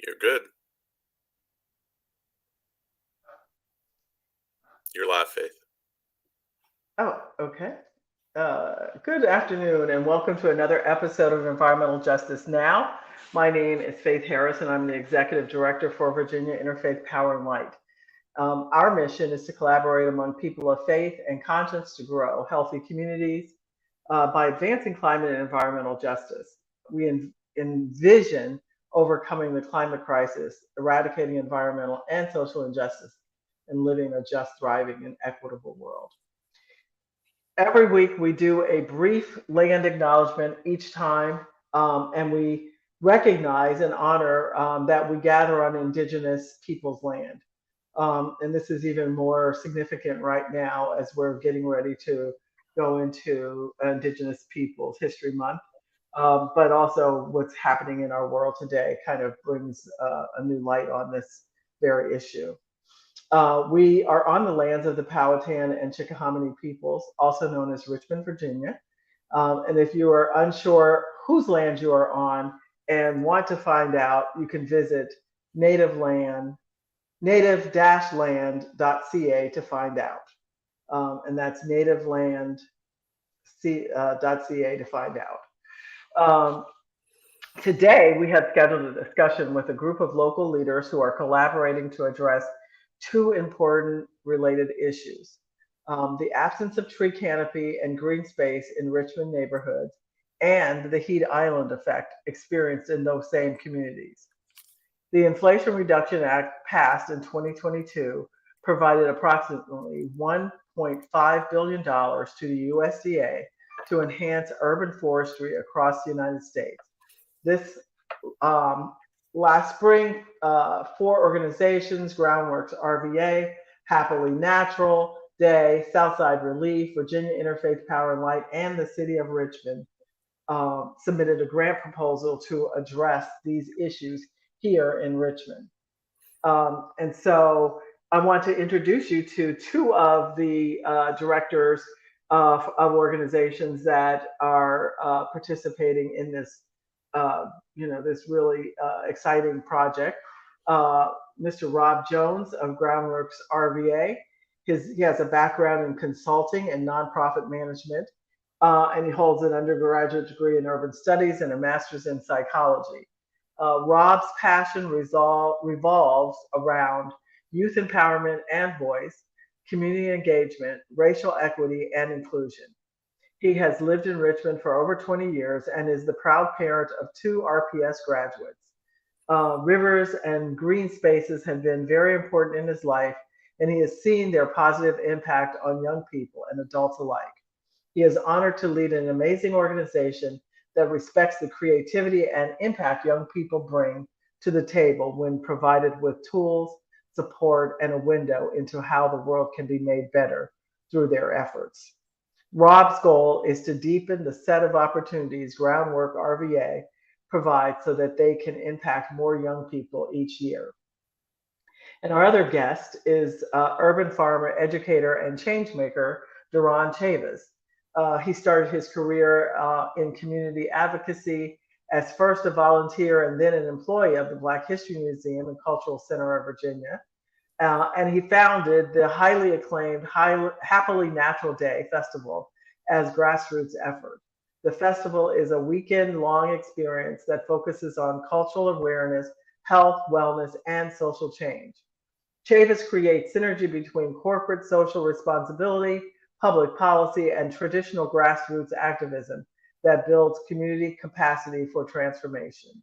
You're good. You're live, Faith. Oh, okay. Good afternoon, and welcome to another episode of Environmental Justice Now. My name is Faith Harris, and I'm the Executive Director for Virginia Interfaith Power and Light. Our mission is to collaborate among people of faith and conscience to grow healthy communities by advancing climate and environmental justice. We envision overcoming the climate crisis, eradicating environmental and social injustice, and living a just, thriving, and equitable world. Every week we do a brief land acknowledgement each time, and we recognize and honor that we gather on Indigenous people's land. And this is even more significant right now as we're getting ready to go into Indigenous Peoples History Month. But also what's happening in our world today kind of brings a new light on this very issue. We are on the lands of the Powhatan and Chickahominy peoples, also known as Richmond, Virginia. And if you are unsure whose land you are on and want to find out, you can visit native-land.ca to find out. And that's nativeland.ca to find out. Today, we have scheduled a discussion with a group of local leaders who are collaborating to address two important related issues. The absence of tree canopy and green space in Richmond neighborhoods and the heat island effect experienced in those same communities. The Inflation Reduction Act passed in 2022 provided approximately $1.5 billion to the USDA to enhance urban forestry across the United States. This last spring, four organizations, Grondworks RVA, Happily Natural Day, Southside ReLeaf, Virginia Interfaith Power and Light, and the City of Richmond submitted a grant proposal to address these issues here in Richmond. And so I want to introduce you to two of the directors of organizations that are participating in this this really exciting project. Mr. Rob Jones of Grondworks RVA. He has a background in consulting and nonprofit management, and he holds an undergraduate degree in urban studies and a master's in psychology. Rob's passion revolves around youth empowerment and voice, community engagement, racial equity, and inclusion. He has lived in Richmond for over 20 years and is the proud parent of two RPS graduates. Rivers and green spaces have been very important in his life, and he has seen their positive impact on young people and adults alike. He is honored to lead an amazing organization that respects the creativity and impact young people bring to the table when provided with tools, support, and a window into how the world can be made better through their efforts. Rob's goal is to deepen the set of opportunities Groundwork RVA provides so that they can impact more young people each year. And our other guest is urban farmer, educator, and changemaker, Duran Chavis. He started his career in community advocacy as first a volunteer and then an employee of the Black History Museum and Cultural Center of Virginia. And he founded the highly acclaimed Happily Natural Day Festival as grassroots effort. The festival is a weekend-long experience that focuses on cultural awareness, health, wellness, and social change. Chavis creates synergy between corporate social responsibility, public policy, and traditional grassroots activism that builds community capacity for transformation.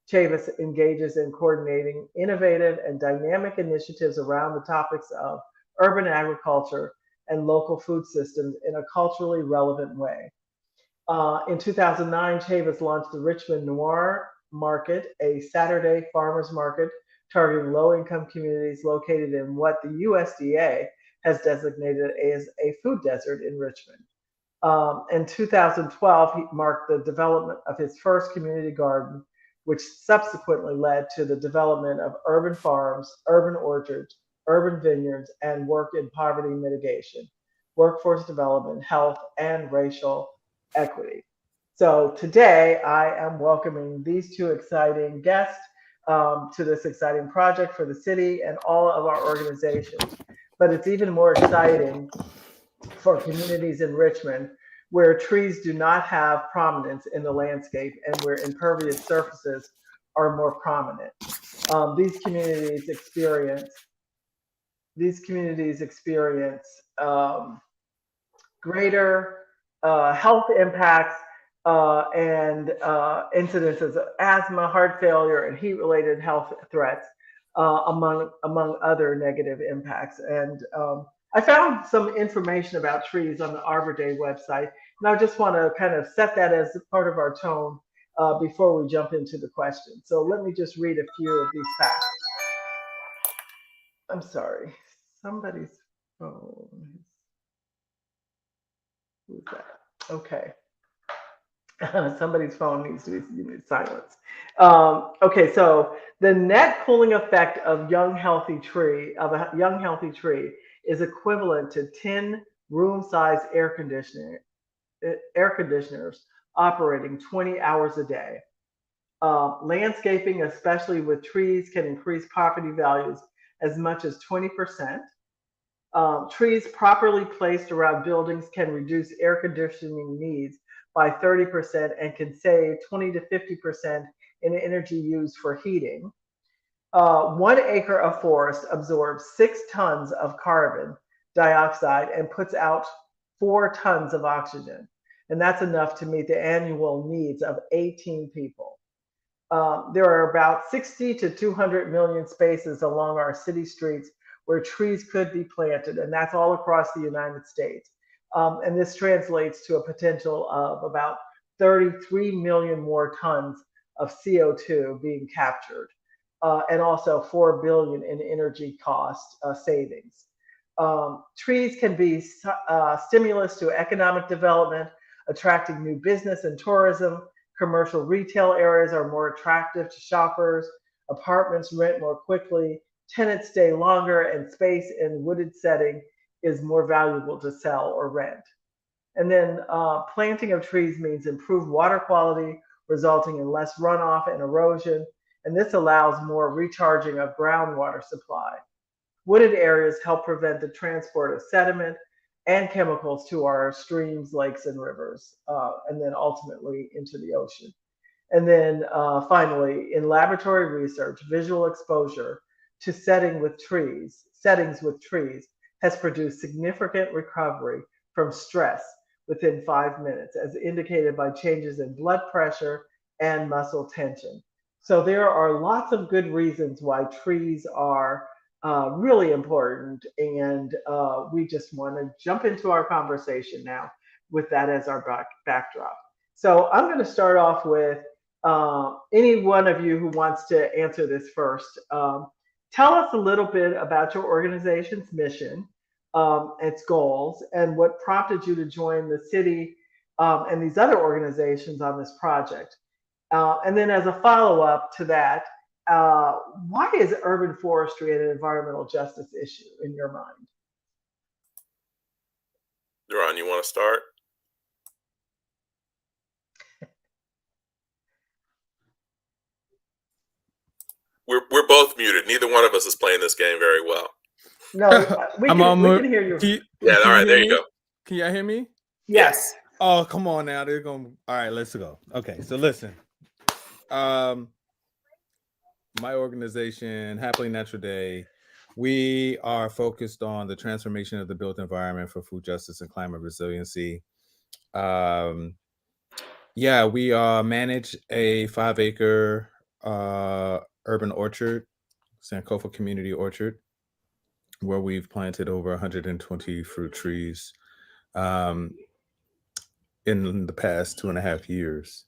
Chavis engages in coordinating innovative and dynamic initiatives around the topics of urban agriculture and local food systems in a culturally relevant way. In 2009, Chavis launched the Richmond Noir Market, a Saturday farmers market targeting low-income communities located in what the USDA has designated as a food desert in Richmond. In 2012, he marked the development of his first community garden, which subsequently led to the development of urban farms, urban orchards, urban vineyards, and work in poverty mitigation, workforce development, health, and racial equity. So today I am welcoming these two exciting guests. to this exciting project for the city and all of our organizations. But it's even more exciting for communities in Richmond where trees do not have prominence in the landscape and where impervious surfaces are more prominent. These communities experience greater health impacts and incidences of asthma, heart failure, and heat-related health threats, among other negative impacts. And I found some information about trees on the Arbor Day website, and I just want to kind of set that as part of our tone before we jump into the question. So let me just read a few of these facts. I'm sorry, somebody's phone. Who's that? Okay. Somebody's phone needs to be silenced. Okay, so the net cooling effect of a young healthy tree is equivalent to 10 room-sized air conditioners operating 20 hours a day. Landscaping, especially with trees, can increase property values as much as 20%. Trees properly placed around buildings can reduce air conditioning needs by 30% and can save 20 to 50% in energy used for heating. 1 acre of forest absorbs 6 tons of carbon dioxide and puts out 4 tons of oxygen. And that's enough to meet the annual needs of 18 people. There are about 60 to 200 million spaces along our city streets where trees could be planted, and that's all across the United States. And this translates to a potential of about 33 million more tons of CO2 being captured, and also 4 billion in energy cost savings. Trees can be stimulus to economic development, attracting new business and tourism. Commercial retail areas are more attractive to shoppers. Apartments rent more quickly. Tenants stay longer, and space in wooded setting is more valuable to sell or rent. And then planting of trees means improved water quality, resulting in less runoff and erosion. And this allows more recharging of groundwater supply. Wooded areas help prevent the transport of sediment and chemicals to our streams, lakes, and rivers, and then ultimately into the ocean. And then finally, in laboratory research, visual exposure to settings with trees has produced significant recovery from stress within 5 minutes, as indicated by changes in blood pressure and muscle tension. So there are lots of good reasons why trees are really important, and we just want to jump into our conversation now with that as our backdrop. So I'm going to start off with any one of you who wants to answer this first. Tell us a little bit about your organization's mission, its goals, and what prompted you to join the city and these other organizations on this project. And then as a follow-up to that, why is urban forestry an environmental justice issue in your mind? Duran, you want to start? We're both muted. Neither one of us is playing this game very well. No, we can hear you. Yeah, all right, there you go. Can y'all hear me? Yes. Oh, come on now. They're going. All right, let's go. Okay, so listen. My organization, Happily Natural Day, we are focused on the transformation of the built environment for food justice and climate resiliency. We manage a 5-acre urban orchard, Sankofa Community Orchard, where we've planted over 120 fruit trees in the past 2.5 years.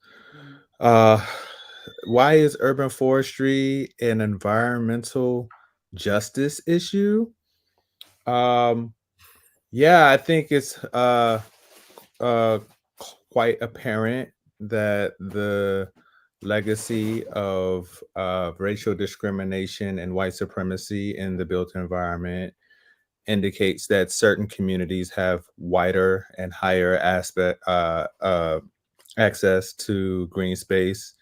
Why is urban forestry an environmental justice issue? I think it's quite apparent that the legacy of racial discrimination and white supremacy in the built environment indicates that certain communities have wider and higher access to green space,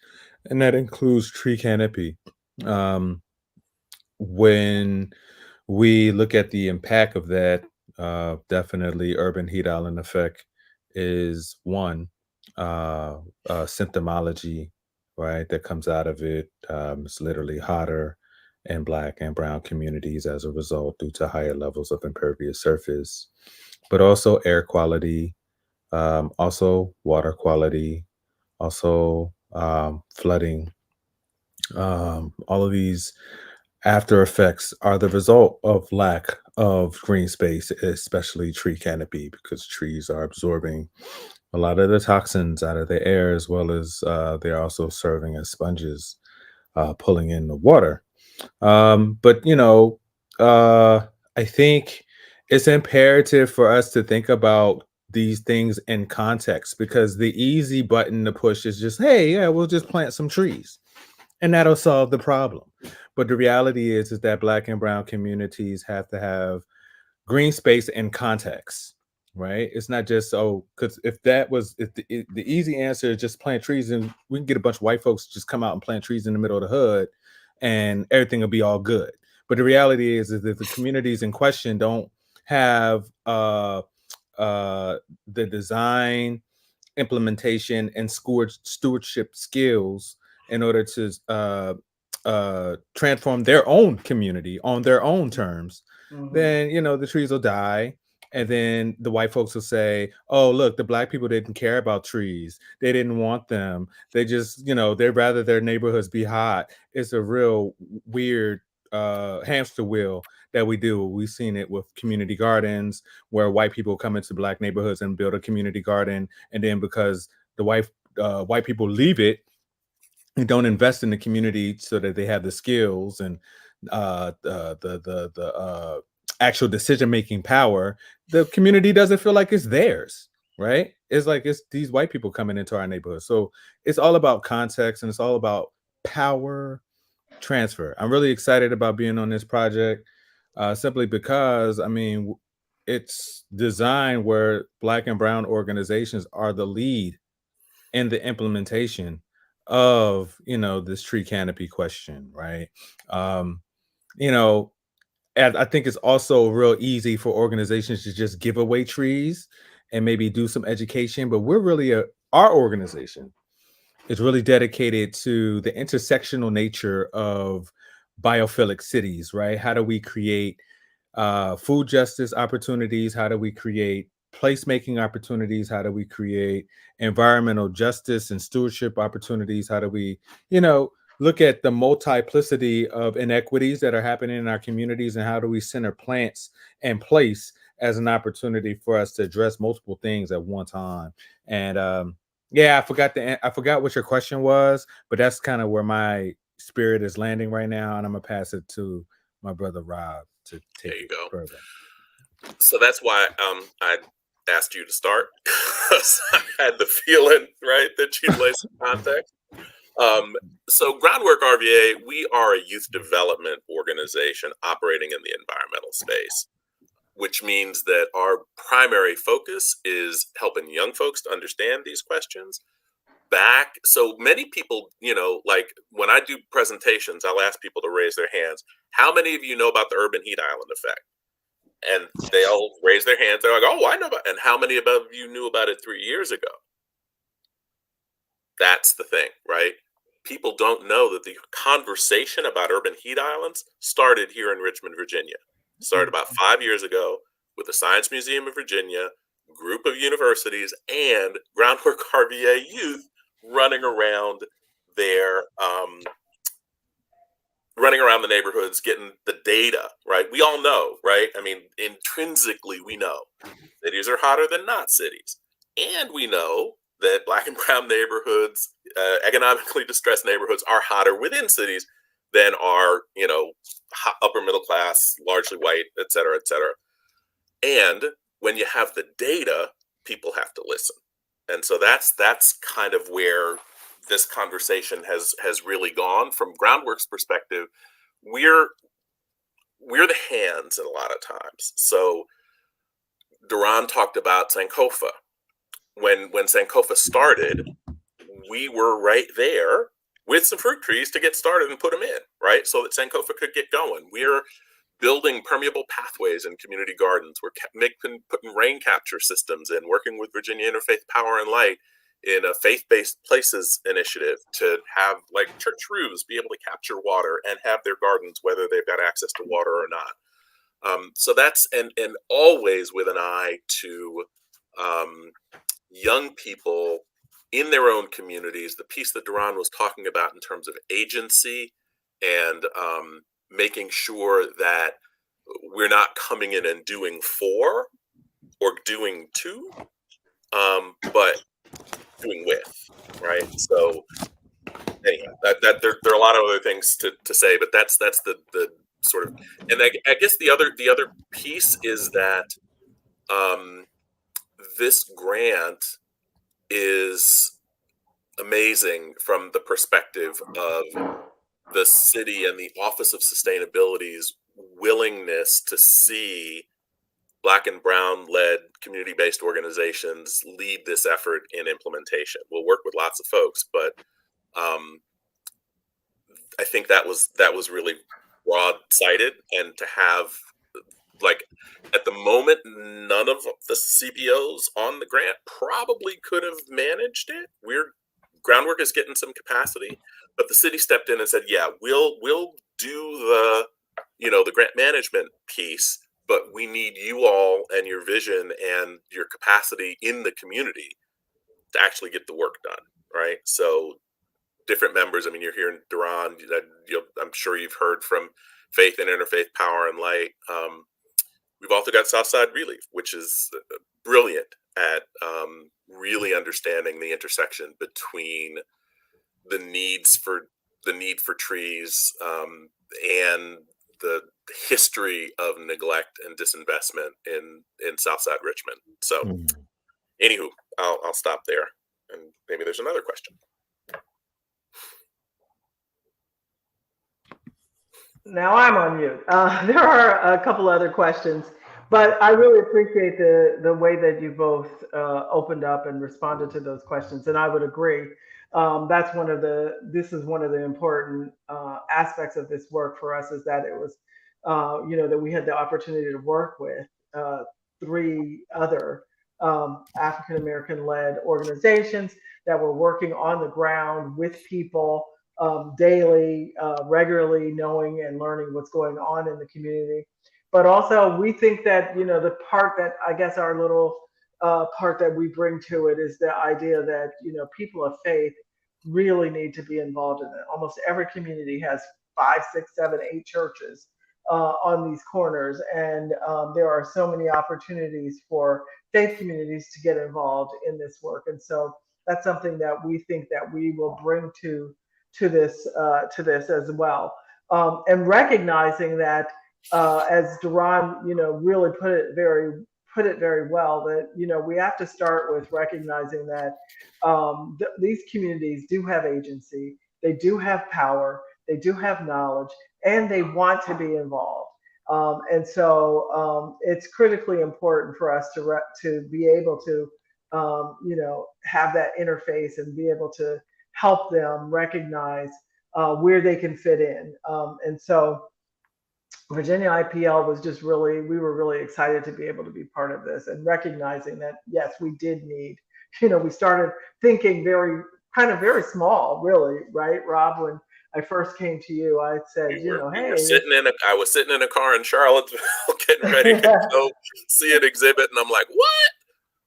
and that includes tree canopy. Um, when we look at the impact of that, definitely urban heat island effect is one symptomology, right, that comes out of it. It's literally hotter in Black and Brown communities as a result due to higher levels of impervious surface, but also air quality, also water quality, also flooding. All of these after effects are the result of lack of green space, especially tree canopy, because trees are absorbing a lot of the toxins out of the air, as well as they're also serving as sponges, pulling in the water. But I think it's imperative for us to think about these things in context, because the easy button to push is just, hey, yeah, we'll just plant some trees and that'll solve the problem. But the reality is that Black and Brown communities have to have green space and context, right? It's not just, oh, because if the easy answer is just plant trees, and we can get a bunch of white folks to just come out and plant trees in the middle of the hood and everything will be all good. But the reality is that the communities in question don't have the design, implementation, and stewardship skills in order to transform their own community on their own terms, Mhm. then the trees will die. And then the white folks will say, oh, look, the Black people didn't care about trees. They didn't want them. They just, they'd rather their neighborhoods be hot. It's a real weird hamster wheel that we do. We've seen it with community gardens, where white people come into Black neighborhoods and build a community garden, and then because the white people leave it and don't invest in the community so that they have the skills and the actual decision making power, the community doesn't feel like it's theirs. Right? It's like it's these white people coming into our neighborhood. So it's all about context and it's all about power transfer. I'm really excited about being on this project, simply because it's designed where Black and Brown organizations are the lead in the implementation of this tree canopy question, right? Um, you know, and I think it's also real easy for organizations to just give away trees and maybe do some education, but our organization is really dedicated to the intersectional nature of biophilic cities, right? How do we create food justice opportunities? How do we create placemaking opportunities? How do we create environmental justice and stewardship opportunities? How do we, look at the multiplicity of inequities that are happening in our communities, and how do we center plants and place as an opportunity for us to address multiple things at one time? And yeah, I forgot what your question was, but that's kind of where my spirit is landing right now, and I'm gonna pass it to my brother Rob to There take you it go. further. So that's why I asked you to start. I had the feeling, right, that you'd lay some context. So Groundwork RVA, we are a youth development organization operating in the environmental space, which means that our primary focus is helping young folks to understand these questions. So many people, like when I do presentations, I'll ask people to raise their hands. How many of you know about the urban heat island effect? And they all raise their hands. They're like, oh, I know about it. And how many of you knew about it 3 years ago? That's the thing, right? People don't know that the conversation about urban heat islands started here in Richmond, Virginia. Started about 5 years ago with the Science Museum of Virginia, group of universities, and Groundwork RVA youth running around there, running around the neighborhoods, getting the data, right? We all know, right? I mean, intrinsically, we know cities are hotter than not cities. And we know that Black and Brown neighborhoods, economically distressed neighborhoods, are hotter within cities than are, upper middle class, largely white, et cetera, et cetera. And when you have the data, people have to listen. And so that's kind of where this conversation has really gone. From Groundwork's perspective, we're the hands in a lot of times. So Duran talked about Sankofa. When Sankofa started, we were right there with some fruit trees to get started and put them in, right? So that Sankofa could get going. We're building permeable pathways in community gardens. We're putting rain capture systems in, working with Virginia Interfaith Power and Light in a faith-based places initiative to have like church roofs be able to capture water and have their gardens, whether they've got access to water or not. So that's, and always with an eye to young people in their own communities, the piece that Duran was talking about in terms of agency and making sure that we're not coming in and doing for or doing to, but doing with, right? So anyhow, that there are a lot of other things to say, but that's the sort of, and I guess the other piece is that this grant is amazing from the perspective of the city and the Office of Sustainability's willingness to see Black and Brown led community-based organizations lead this effort in implementation. We'll work with lots of folks, but I think that was really broad-sighted, and to have, like, at the moment, none of the CBOs on the grant probably could have managed it. Groundwork is getting some capacity, but the city stepped in and said, yeah, we'll do the grant management piece, but we need you all and your vision and your capacity in the community to actually get the work done, right? So different members, I mean, you're hearing Duran, I'm sure you've heard from Faith and Interfaith Power and Light. We've also got Southside ReLeaf, which is brilliant at really understanding the intersection between the need for trees and the history of neglect and disinvestment in Southside Richmond. So, anywho, I'll stop there, and maybe there's another question. Now I'm on mute. There are a couple other questions, but I really appreciate the way that you both opened up and responded to those questions, and I would agree. This is one of the important aspects of this work for us, is that it was, that we had the opportunity to work with 3 other African American led organizations that were working on the ground with people daily, regularly, knowing and learning what's going on in the community. But also, we think that, the part that, I guess, our little part that we bring to it is the idea that, people of faith really need to be involved in it. Almost every community has 5, 6, 7, 8 churches on these corners, and there are so many opportunities for faith communities to get involved in this work. And so that's something that we think that we will bring to this as well, and recognizing that, as Duran, really put it very well, that we have to start with recognizing that these communities do have agency, they do have power, they do have knowledge, and they want to be involved. And so it's critically important for us to be able to have that interface and be able to help them recognize where they can fit in. And so Virginia IPL was just we were really excited to be able to be part of this, and recognizing that, yes, we did need, we started thinking very small, really, right, Rob? When I first came to you, I said, I was sitting in a car in Charlottesville getting ready to go see an exhibit, and I'm like, what?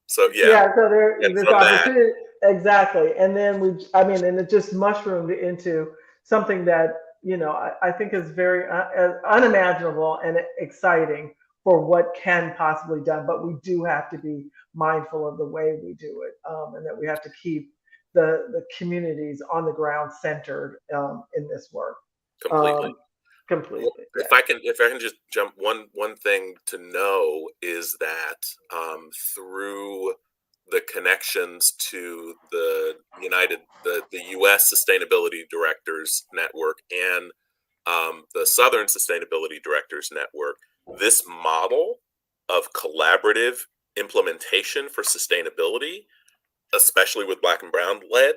So so there's opportunity. Exactly. And then and it just mushroomed into something that, I think is very unimaginable and exciting for what can possibly done. But we do have to be mindful of the way we do it, and that we have to keep the communities on the ground centered in this work. Completely. If I can just jump, one thing to know is that through the connections to the U.S. Sustainability Directors Network and the Southern Sustainability Directors Network, this model of collaborative implementation for sustainability, especially with Black and Brown led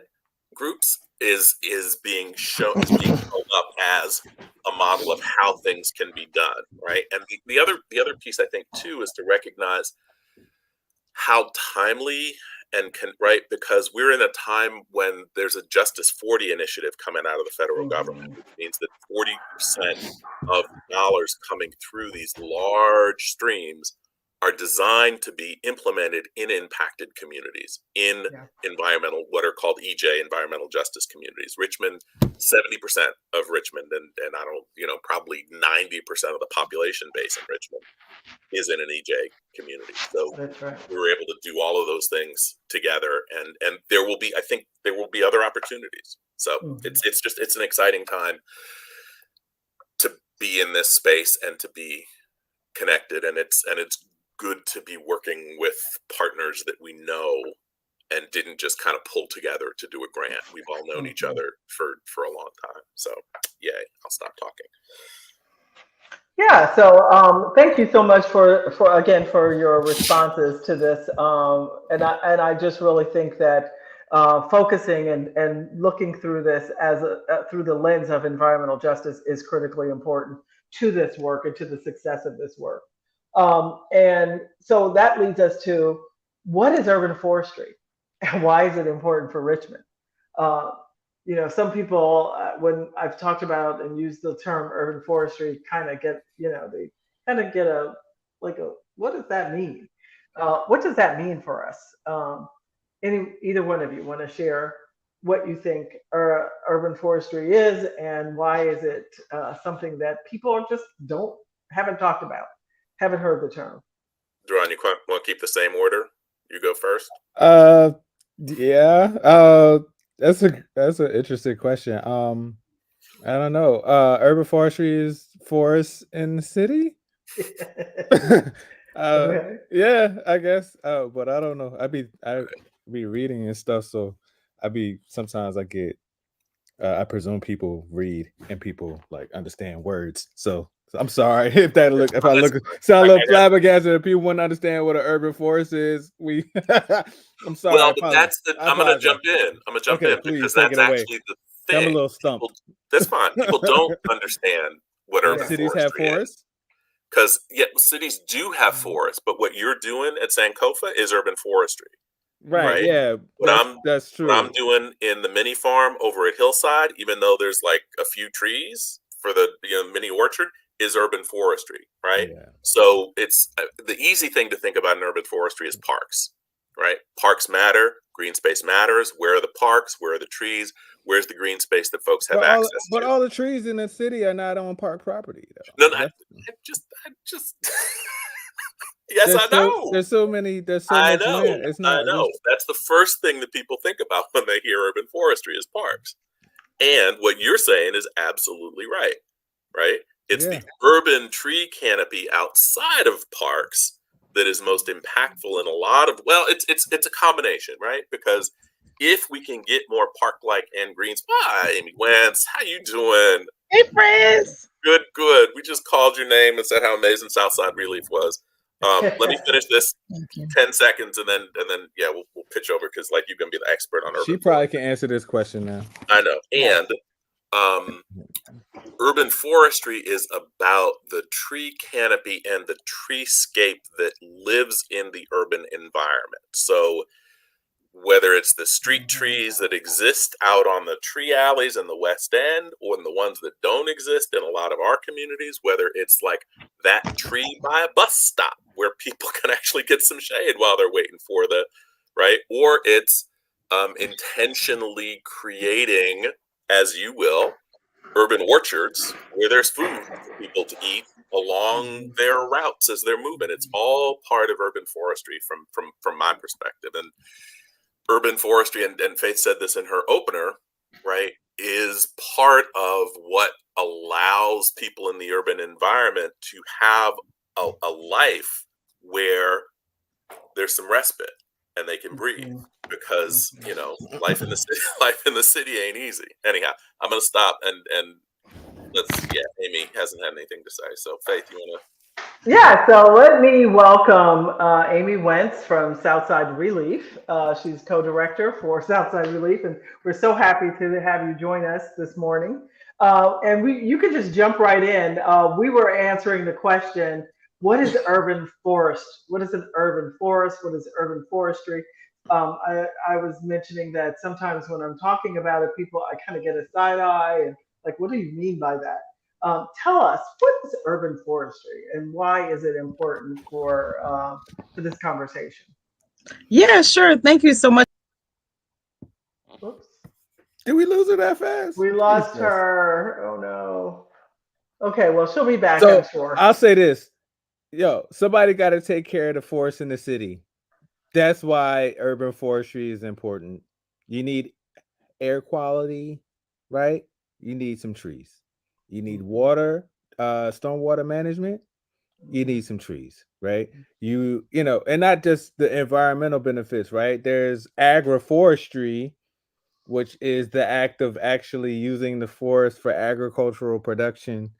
groups, is being shown, is being held up as a model of how things can be done, right? And the other piece I think too is to recognize how timely and right, because we're in a time when there's a Justice 40 initiative coming out of the federal government, which means that 40% of dollars coming through these large streams are designed to be implemented in impacted communities, in environmental, what are called EJ, environmental justice communities. Richmond, 70% of Richmond, and I don't, probably 90% of the population base in Richmond is in an EJ community. So That's right. we were able to do all of those things together, and there will be, I think there will be other opportunities. So it's an exciting time to be in this space and to be connected, and it's good to be working with partners that we know and didn't just kind of pull together to do a grant. We've all known each other for a long time. So yay, I'll stop talking. Yeah, so thank you so much for your responses to this, and I just really think that focusing and looking through this as through the lens of environmental justice is critically important to this work and to the success of this work. And so that leads us to, what is urban forestry and why is it important for Richmond? Some people, when I've talked about and used the term urban forestry, kind of get, they kind of get what does that mean? What does that mean for us? Either one of you want to share what you think urban forestry is, and why is it something that people just haven't talked about, haven't heard the term? Duran, you want to keep the same order? You go first. Yeah. That's an interesting question. I don't know. Urban forestry is forests in the city. Okay. Yeah, I guess. But I don't know. I be reading and stuff, so sometimes I get. I presume people read and people like understand words. So I'm sorry if I sound a little flabbergasted and people wouldn't understand what an urban forest is. I'm sorry. Well, but I'm going to jump in. I'm going to jump in because that's actually the thing. I'm a little stumped. That's fine. People don't understand what urban cities have forests. Because cities do have forests, but what you're doing at Sankofa is urban forestry. Right. Yeah. That's true. What I'm doing in the mini farm over at Hillside, even though there's like a few trees for the mini orchard, is urban forestry, right? Yeah. So it's the easy thing to think about in urban forestry is parks, right? Parks matter, green space matters. Where are the parks? Where are the trees? Where's the green space that folks have access to? But all the trees in the city are not on park property, though. No, I just yes, I know. There's so much land. It's not. I know. That's the first thing that people think about when they hear urban forestry is parks. And what you're saying is absolutely right. Right? It's the urban tree canopy outside of parks that is most impactful in a lot of. Well, it's a combination, right? Because if we can get more park-like and greens. Hi, Amy Wentz. How you doing? Hey, friends. Good. We just called your name and said how amazing Southside ReLeaf was. Let me finish this 10 seconds and then we'll pitch over because like you're gonna be the expert on urban. She probably can answer this question now. I know. And urban forestry is about the tree canopy and the treescape that lives in the urban environment. So whether it's the street trees that exist out on the tree alleys in the West End, or the ones that don't exist in a lot of our communities, whether it's like that tree by a bus stop where people can actually get some shade while they're waiting for right? Or it's intentionally creating, as you will, urban orchards where there's food for people to eat along their routes as they're moving. It's all part of urban forestry from my perspective. And urban forestry, and Faith said this in her opener, right, is part of what allows people in the urban environment to have a life where there's some respite and they can breathe, because life in the city ain't easy. Anyhow, I'm gonna stop and let's Amy hasn't had anything to say, so Faith, you want to Yeah, so let me welcome Amy Wentz from Southside ReLeaf. She's co-director for Southside ReLeaf, and we're so happy to have you join us this morning. And you can just jump right in. We were answering the question, what is urban forest? What is an urban forest? What is urban forestry? I was mentioning that sometimes when I'm talking about it, I kind of get a side eye and like, what do you mean by that? Tell us, what is urban forestry and why is it important for this conversation? Yeah, sure. Thank you so much. Oops, Did we lose her that fast? we lost Jesus. her. Oh no. Okay, well, she'll be back, I'm So sure. I'll say this. Yo, somebody got to take care of the forest in the city. That's why urban forestry is important. You need air quality, right? You need some trees. You need water, stormwater management. You need some trees, right? And not just the environmental benefits, right? There's agroforestry, which is the act of actually using the forest for agricultural production.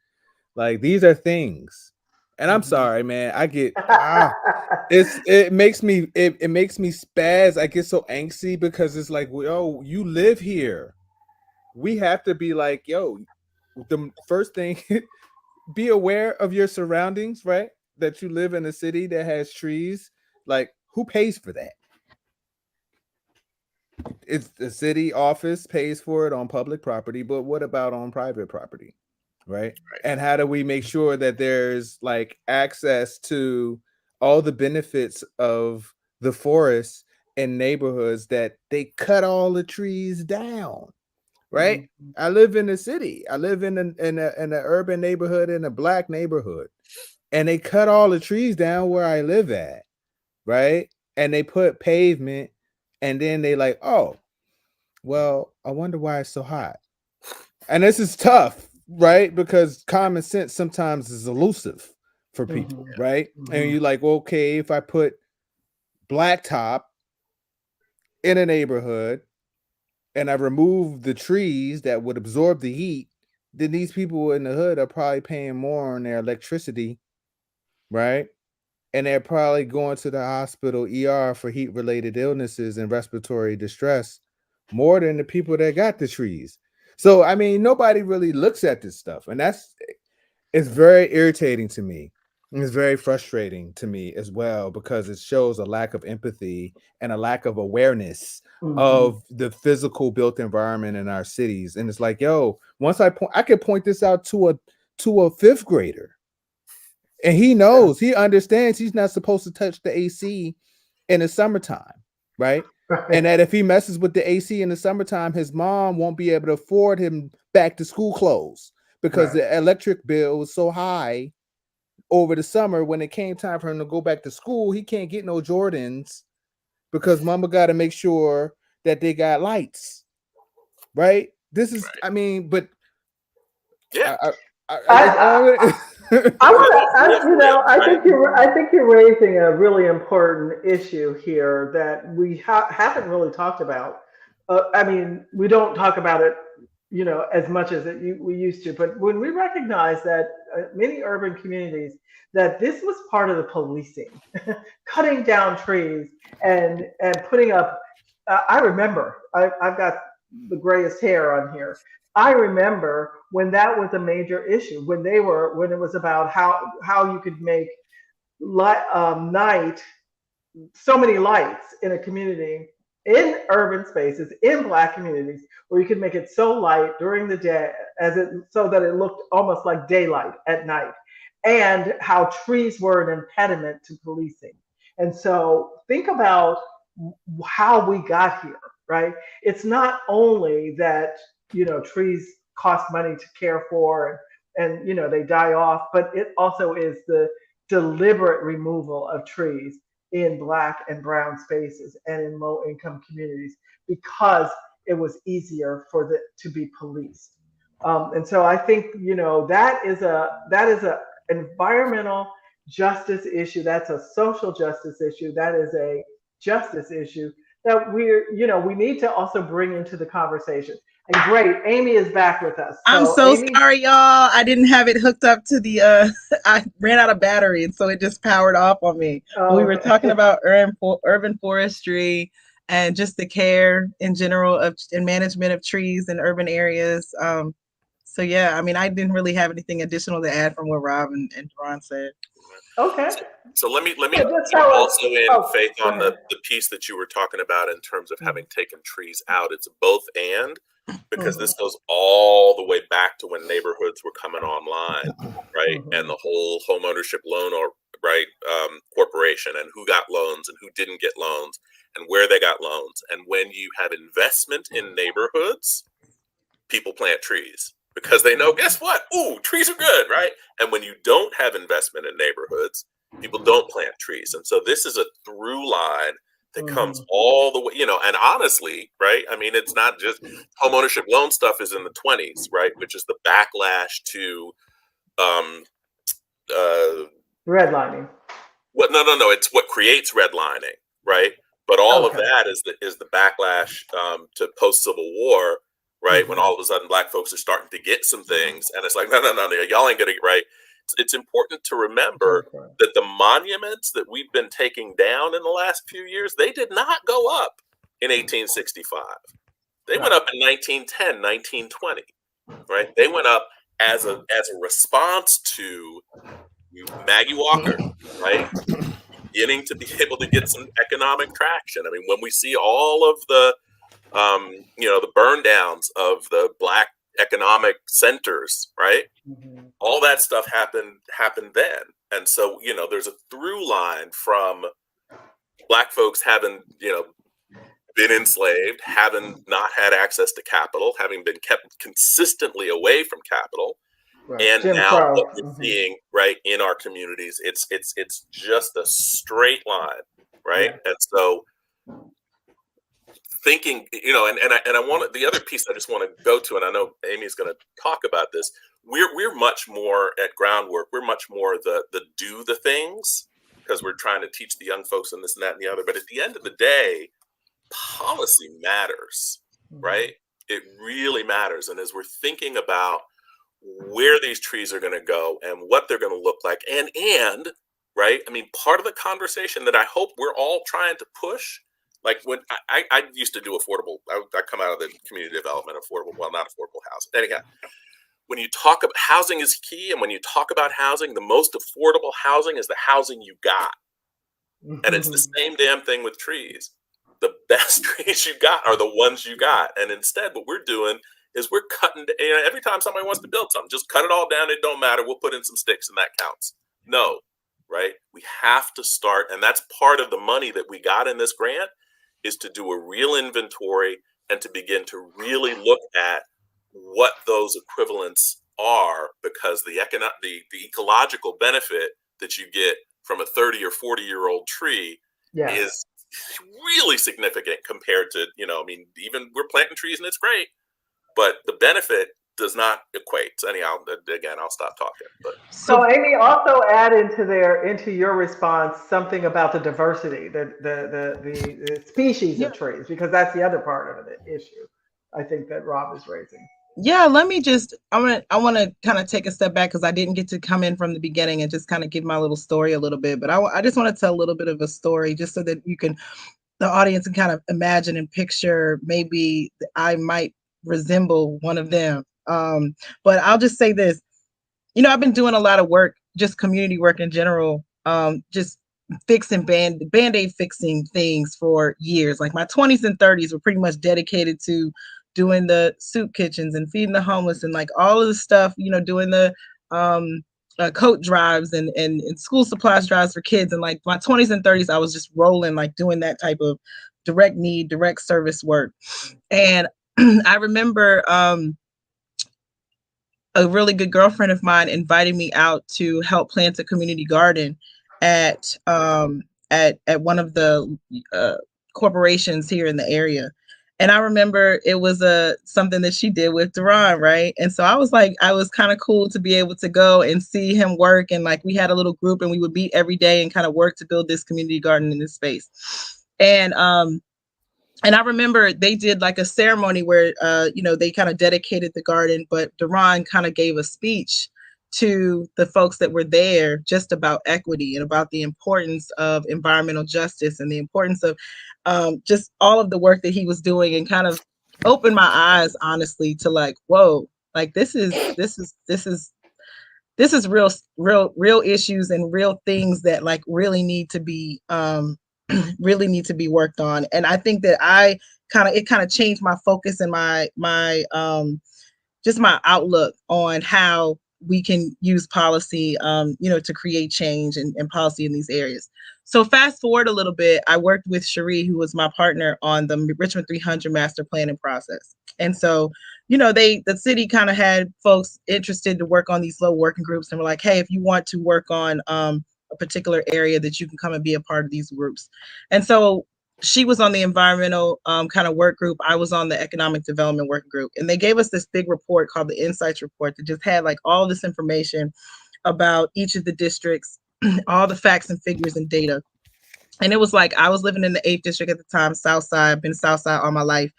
Like these are things. And I'm sorry, man. I get it makes me spaz. I get so angsty because it's like, yo, you live here. We have to be like, yo, the first thing, be aware of your surroundings, right? That you live in a city that has trees. Like, who pays for that? It's the city office pays for it on public property, but what about on private property? Right? And how do we make sure that there's like access to all the benefits of the forest in neighborhoods that they cut all the trees down? Right? Mhm. I live in the city. I live in an urban neighborhood, in a Black neighborhood, and they cut all the trees down where I live at, right? And they put pavement, and then they like, oh, well, I wonder why it's so hot. And this is tough, right? Because common sense sometimes is elusive for people, Mhm. right? And Mhm. you're like, okay, if I put blacktop in a neighborhood and I remove the trees that would absorb the heat, then these people in the hood are probably paying more on their electricity, right? And they're probably going to the hospital ER for heat related illnesses and respiratory distress more than the people that got the trees. So I mean, nobody really looks at this stuff, and it's very irritating to me. It's very frustrating to me as well because it shows a lack of empathy and a lack of awareness Mhm. of the physical built environment in our cities. And it's like, yo, once I could point this out to a fifth grader, and he knows, he understands he's not supposed to touch the AC in the summertime, right? Right. And that if he messes with the AC in the summertime, his mom won't be able to afford him back to school clothes because Right. the electric bill was so high over the summer. When it came time for him to go back to school, he can't get no Jordans because mama got to make sure that they got lights, right? This is, I mean, but Yeah. it's all. I We want all to, feel for you, right? I think you're raising a really important issue here that we haven't really talked about. I mean, we don't talk about it, as much as we used to. But when we recognize that many urban communities, that this was part of the policing, cutting down trees and putting up. I remember, I've got the grayest hair on here. I remember when that was a major issue, when it was about how you could make night so many lights in a community, in urban spaces, in Black communities, where you could make it so light during the day so that it looked almost like daylight at night, and how trees were an impediment to policing. And so think about how we got here, right? It's not only that trees cost money to care for, and they die off, but it also is the deliberate removal of trees in Black and brown spaces and in low income communities because it was easier for to be policed. And so I think that is a environmental justice issue. That's a social justice issue. That is a justice issue that we need to also bring into the conversation. And great, Amy is back with us. I'm So so Amy, sorry, y'all. I didn't have it hooked up to the I ran out of battery, and so it just powered off on me. But we were talking about urban forestry and just the care in general of and management of trees in urban areas. So yeah, I mean, I didn't really have anything additional to add from what Rob and Ron said. okay. So let me Yeah, just jump tell us. also in, Oh, Faith, go on ahead. the piece that you were talking about in terms of having taken trees out. It's both and, because this goes all the way back to when neighborhoods were coming online, right? And the whole home ownership loan or right corporation, and who got loans and who didn't get loans and where they got loans. And when you have investment in neighborhoods, people plant trees because they know, guess what? Ooh, trees are good, right? And when you don't have investment in neighborhoods, people don't plant trees. And so this is a through line that comes all the way, and honestly, right? I mean, it's not just homeownership loan stuff is in the 20s, right? Which is the backlash to Redlining. no, it's what creates redlining, right? But all of Okay. that is the backlash to post Civil War, right? When all of a sudden Black folks are starting to get some things, and it's like, no, y'all ain't gonna get right. It's important to remember that the monuments that we've been taking down in the last few years, they did not go up in 1865. They went up in 1910, 1920, right? They went up as a response to Maggie Walker, right? Beginning to be able to get some economic traction. I mean, when we see all of the, the burn downs of the Black economic centers, right? All that stuff happened then. And so, there's a through line from Black folks having, been enslaved, having not had access to capital, having been kept consistently away from capital. Right. And Jim now Crow. what we're seeing right in our communities, it's just a straight line, right? Yeah. And so thinking, and I want the other piece I just want to go to, and I know Amy's going to talk about this. We're much more at Groundwork. We're much more the do the things, because we're trying to teach the young folks and this and that and the other. But at the end of the day, policy matters, right? It really matters. And as we're thinking about where these trees are going to go and what they're going to look like, and right, I mean, part of the conversation that I hope we're all trying to push, like when I used to do affordable, I come out of the community development, not affordable housing. Anyhow, when you talk about housing is key, and when you talk about housing, the most affordable housing is the housing you got. And it's the same damn thing with trees. The best trees you got are the ones you got. And instead, what we're doing is we're cutting, every time somebody wants to build something, just cut it all down. It don't matter. We'll put in some sticks and that counts. No, right? We have to start. And that's part of the money that we got in this grant, is to do a real inventory and to begin to really look at what those equivalents are, because the ecological benefit that you get from a 30 or 40-year-old tree is really significant compared to, even we're planting trees and it's great, but the benefit does not equate. So anyhow, again, I'll stop talking. But so Amy, also add into your response something about the diversity, the species of trees, because that's the other part of the issue I think that Rob is raising. Yeah, let me just, I want to kind of take a step back, because I didn't get to come in from the beginning and just kind of give my little story a little bit, but I just want to tell a little bit of a story just so that the audience can kind of imagine and picture maybe I might resemble one of them. But I'll just say this, I've been doing a lot of work, just community work in general, just fixing band-aid fixing things for years. Like my 20s and 30s were pretty much dedicated to doing the soup kitchens and feeding the homeless and like all of the stuff, doing the coat drives and school supplies drives for kids. And like my 20s and 30s, I was just rolling, like doing that type of direct service work. And I remember a really good girlfriend of mine invited me out to help plant a community garden at one of the corporations here in the area. And I remember it was something that she did with Duran, right? And so I was kind of cool to be able to go and see him work. And like we had a little group and we would meet every day and kind of work to build this community garden in this space. And And I remember they did like a ceremony where, they kind of dedicated the garden, but Duran kind of gave a speech to the folks that were there just about equity and about the importance of environmental justice and the importance of just all of the work that he was doing, and kind of opened my eyes, honestly, to like, whoa, like this is real issues and real things that like really need to be really need to be worked on. And I think that it kind of changed my focus and my just my outlook on how we can use policy, to create change and policy in these areas. So fast forward a little bit, I worked with Cherie, who was my partner, on the Richmond 300 master planning process. And so, the city kind of had folks interested to work on these low working groups, and were like, hey, if you want to work on a particular area, that you can come and be a part of these groups. And so she was on the environmental kind of work group. I was on the economic development work group. And they gave us this big report called the Insights Report that just had like all this information about each of the districts, all the facts and figures and data. And it was like, I was living in the 8th district at the time, Southside, been Southside all my life.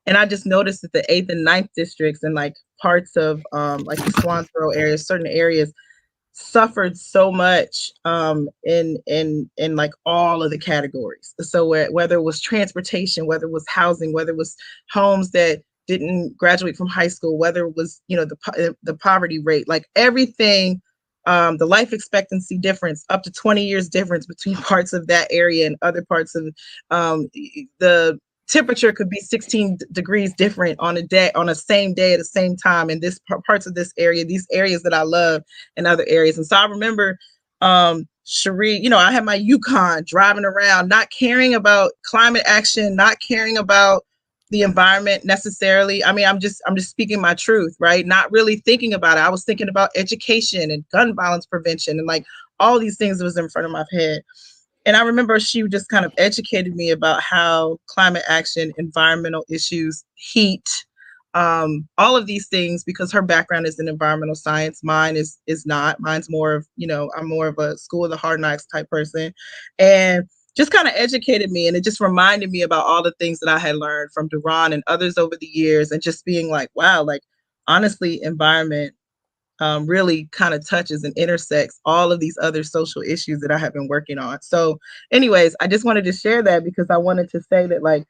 And I just noticed that the 8th and 9th districts and like parts of like the Swansboro area, certain areas, suffered so much in like all of the categories. So whether it was transportation, whether it was housing, whether it was homes that didn't graduate from high school, whether it was the poverty rate, like everything, the life expectancy difference, up to 20 years difference between parts of that area and other parts of the temperature could be 16 degrees different on a same day at the same time in this parts of this area, these areas that I love, and other areas. And so I remember Cherie, I had my Yukon driving around, not caring about climate action, not caring about the environment necessarily. I mean, I'm just speaking my truth, right? Not really thinking about it. I was thinking about education and gun violence prevention and like all these things that was in front of my head. And I remember she just kind of educated me about how climate action, environmental issues, heat, all of these things, because her background is in environmental science. Mine is not. Mine's more of, I'm more of a school of the hard knocks type person. And just kind of educated me. And it just reminded me about all the things that I had learned from Duran and others over the years. And just being like, wow, like honestly, environment really kind of touches and intersects all of these other social issues that I have been working on. So anyways, I just wanted to share that because I wanted to say that like,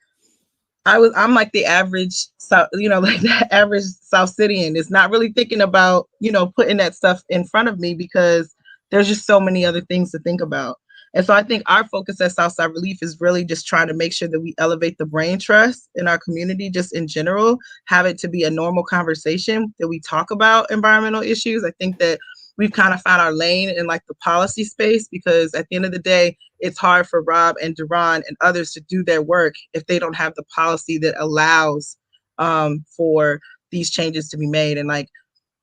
I'm like the average, like the average South Cityan is not really thinking about, putting that stuff in front of me because there's just so many other things to think about. And so I think our focus at Southside ReLeaf is really just trying to make sure that we elevate the brain trust in our community, just in general, have it to be a normal conversation that we talk about environmental issues. I think that we've kind of found our lane in like the policy space, because at the end of the day, it's hard for Rob and Duran and others to do their work if they don't have the policy that allows for these changes to be made. And like,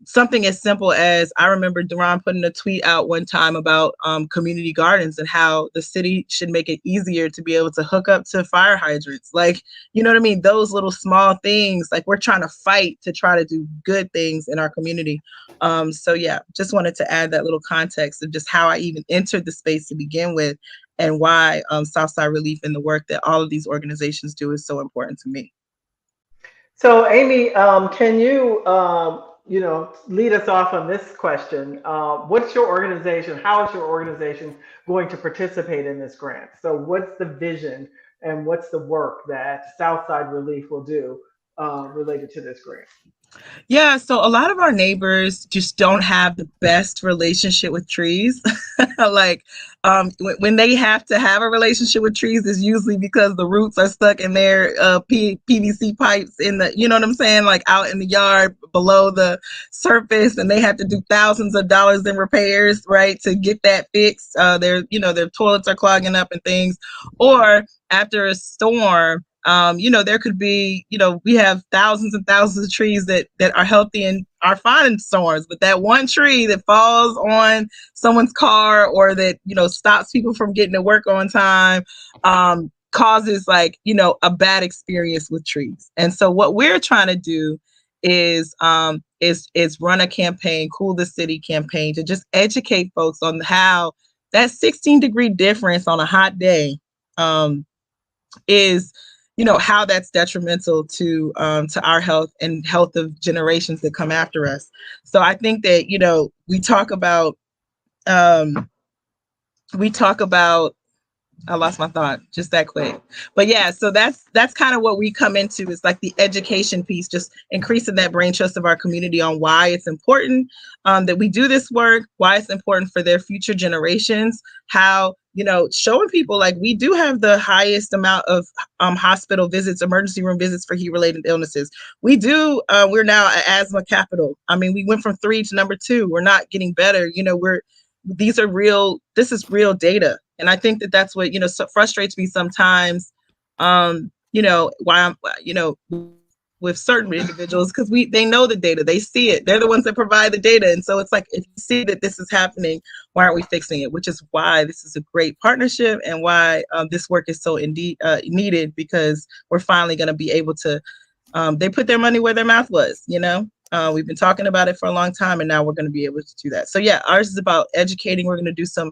something as simple as, I remember Duran putting a tweet out one time about community gardens and how the city should make it easier to be able to hook up to fire hydrants. Like, you know what I mean? Those little small things, like we're trying to fight to try to do good things in our community. So yeah, just wanted to add that little context of just how I even entered the space to begin with, and why Southside ReLeaf and the work that all of these organizations do is so important to me. So Amy, can you, lead us off on this question? What's your organization? How is your organization going to participate in this grant? So what's the vision and what's the work that Southside ReLeaf will do related to this grant? Yeah, so a lot of our neighbors just don't have the best relationship with trees. Like when they have to have a relationship with trees is usually because the roots are stuck in their PVC pipes in the, you know what I'm saying? Like out in the yard below the surface, and they have to do thousands of dollars in repairs, right, to get that fixed. Their toilets are clogging up and things. Or after a storm, there could be, we have thousands and thousands of trees that are healthy and are fine in storms, but that one tree that falls on someone's car or that, stops people from getting to work on time, causes like, a bad experience with trees. And so what we're trying to do is run a campaign, Cool the City campaign, to just educate folks on how that 16-degree difference on a hot day is how that's detrimental to our health and health of generations that come after us. So I think that, we talk about I lost my thought just that quick. But yeah, so that's kind of what we come into, is like the education piece, just increasing that brain trust of our community on why it's important that we do this work, why it's important for their future generations, how, showing people like we do have the highest amount of hospital visits, emergency room visits for heat-related illnesses. We do, we're now an asthma capital. I mean, we went from 3 to number 2. We're not getting better. This is real data. And I think that that's what, so frustrates me sometimes, why I'm, with certain individuals, because they know the data, they see it, they're the ones that provide the data. And so it's like, if you see that this is happening, why aren't we fixing it? Which is why this is a great partnership, and why this work is so indeed needed, because we're finally going to be able to, they put their money where their mouth was, we've been talking about it for a long time, and now we're going to be able to do that. So yeah, ours is about educating. We're going to do some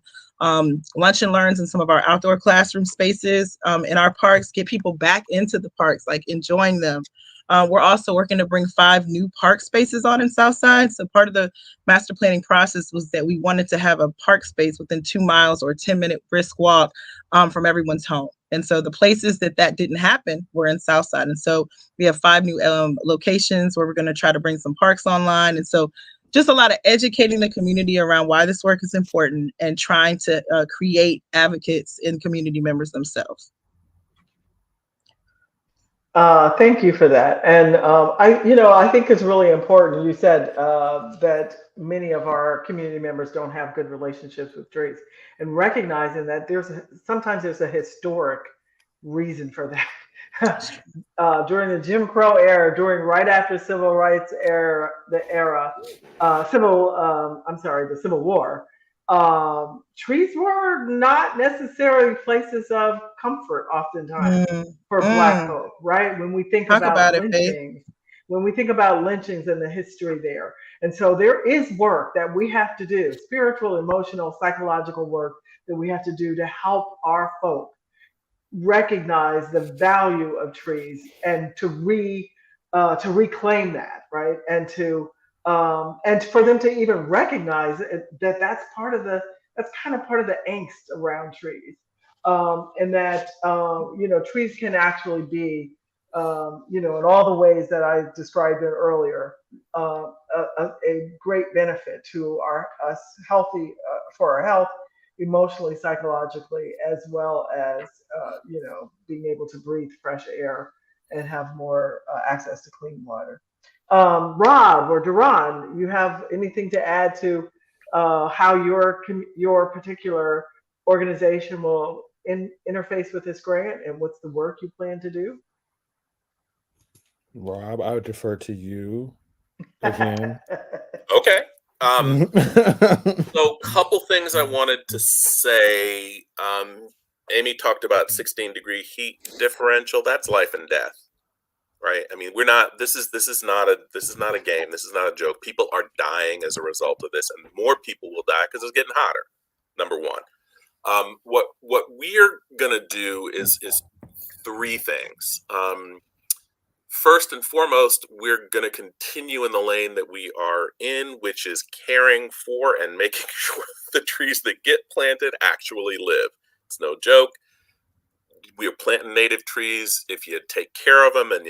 lunch and learns in some of our outdoor classroom spaces in our parks, get people back into the parks, like enjoying them. We're also working to bring 5 new park spaces on in Southside. So part of the master planning process was that we wanted to have a park space within 2 miles or a 10-minute brisk walk from everyone's home. And so the places that didn't happen were in Southside. And so we have 5 new locations where we're going to try to bring some parks online. And so just a lot of educating the community around why this work is important, and trying to create advocates and community members themselves. Thank you for that. And I think it's really important. You said that many of our community members don't have good relationships with trees, and recognizing that sometimes there's a historic reason for that. During the Jim Crow era, right after civil rights era, the Civil War, trees were not necessarily places of comfort oftentimes for Black folk, right? When we think about lynchings, and the history there. And so there is work that we have to do, spiritual, emotional, psychological work that we have to do to help our folk recognize the value of trees, and to reclaim that, right? And for them to even recognize that that's kind of part of the angst around trees, and that trees can actually be in all the ways that I described it earlier, a great benefit to us healthy for our health, emotionally, psychologically, as well as being able to breathe fresh air and have more access to clean water. Rob or Duran, you have anything to add to how your particular organization will interface with this grant, and what's the work you plan to do? Rob, I would defer to you again. Okay. So couple things I wanted to say. Amy talked about 16-degree heat differential. That's life and death, right? I mean, this is not a game. This is not a joke. People are dying as a result of this, and more people will die because it's getting hotter. Number one. What we're gonna do is 3 things. First and foremost, we're going to continue in the lane that we are in, which is caring for and making sure the trees that get planted actually live. It's no joke. We are planting native trees. If you take care of them and